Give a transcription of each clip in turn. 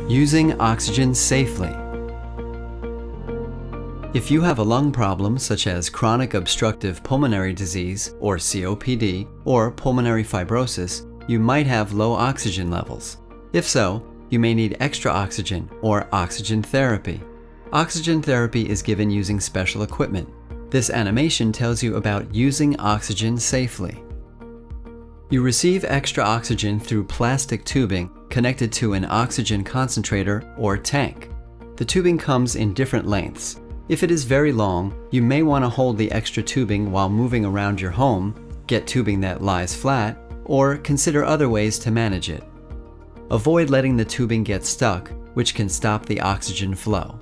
Using oxygen safely. If you have a lung problem such as chronic obstructive pulmonary disease or COPD or pulmonary fibrosis, you might have low oxygen levels. If so, you may need extra oxygen or oxygen therapy. Oxygen therapy is given using special equipment. This animation tells you about using oxygen safely. You receive extra oxygen through plastic tubing connected to an oxygen concentrator or tank. The tubing comes in different lengths. If it is very long, you may want to hold the extra tubing while moving around your home, get tubing that lies flat, or consider other ways to manage it. Avoid letting the tubing get stuck, which can stop the oxygen flow.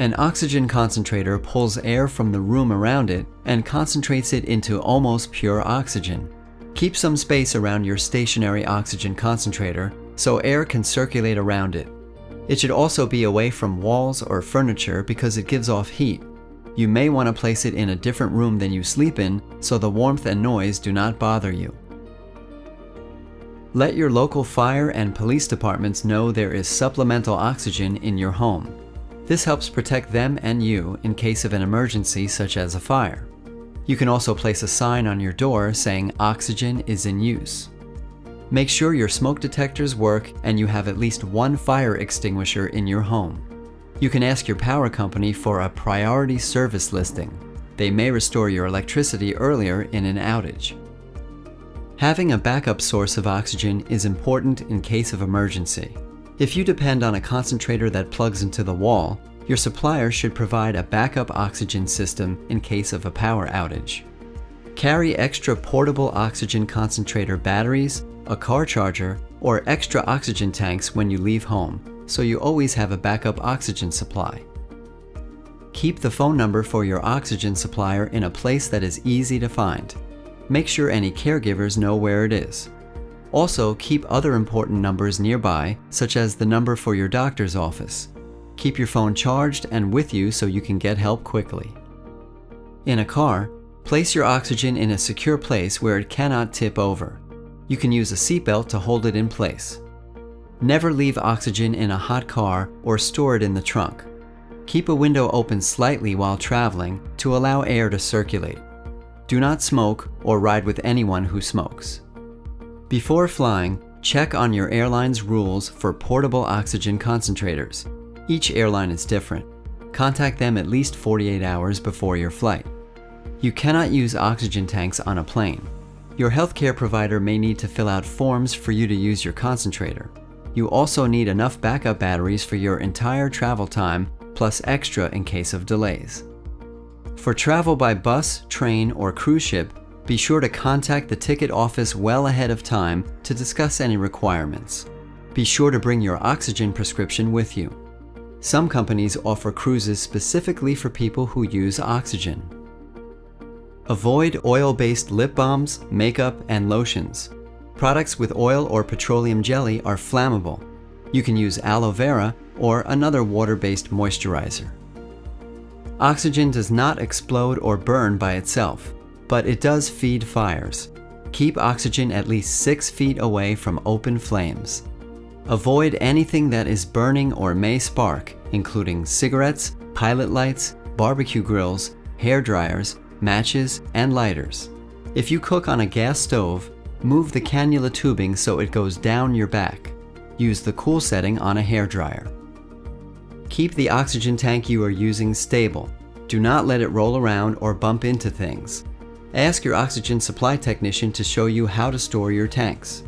An oxygen concentrator pulls air from the room around it and concentrates it into almost pure oxygen. Keep some space around your stationary oxygen concentrator so air can circulate around it. It should also be away from walls or furniture because it gives off heat. You may want to place it in a different room than you sleep in so the warmth and noise do not bother you. Let your local fire and police departments know there is supplemental oxygen in your home. This helps protect them and you in case of an emergency such as a fire. You can also place a sign on your door saying oxygen is in use. Make sure your smoke detectors work and you have at least one fire extinguisher in your home. You can ask your power company for a priority service listing. They may restore your electricity earlier in an outage. Having a backup source of oxygen is important in case of emergency. If you depend on a concentrator that plugs into the wall, your supplier should provide a backup oxygen system in case of a power outage. Carry extra portable oxygen concentrator batteries, a car charger, or extra oxygen tanks when you leave home, so you always have a backup oxygen supply. Keep the phone number for your oxygen supplier in a place that is easy to find. Make sure any caregivers know where it is. Also, keep other important numbers nearby, such as the number for your doctor's office. Keep your phone charged and with you so you can get help quickly. In a car, place your oxygen in a secure place where it cannot tip over. You can use a seatbelt to hold it in place. Never leave oxygen in a hot car or store it in the trunk. Keep a window open slightly while traveling to allow air to circulate. Do not smoke or ride with anyone who smokes. Before flying, check on your airline's rules for portable oxygen concentrators. Each airline is different. Contact them at least 48 hours before your flight. You cannot use oxygen tanks on a plane. Your healthcare provider may need to fill out forms for you to use your concentrator. You also need enough backup batteries for your entire travel time, plus extra in case of delays. For travel by bus, train, or cruise ship, be sure to contact the ticket office well ahead of time to discuss any requirements. Be sure to bring your oxygen prescription with you. Some companies offer cruises specifically for people who use oxygen. Avoid oil-based lip balms, makeup, and lotions. Products with oil or petroleum jelly are flammable. You can use aloe vera or another water-based moisturizer. Oxygen does not explode or burn by itself, but it does feed fires. Keep oxygen at least 6 feet away from open flames. Avoid anything that is burning or may spark, including cigarettes, pilot lights, barbecue grills, hair dryers, matches, and lighters. If you cook on a gas stove, move the cannula tubing so it goes down your back. Use the cool setting on a hair dryer. Keep the oxygen tank you are using stable. Do not let it roll around or bump into things. Ask your oxygen supply technician to show you how to store your tanks.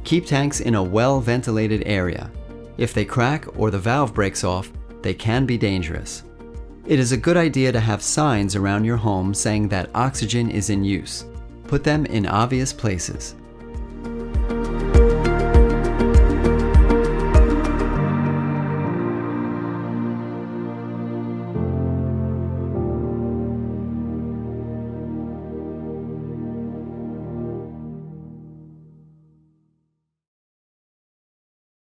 Keep tanks in a well-ventilated area. If they crack or the valve breaks off, they can be dangerous. It is a good idea to have signs around your home saying that oxygen is in use. Put them in obvious places.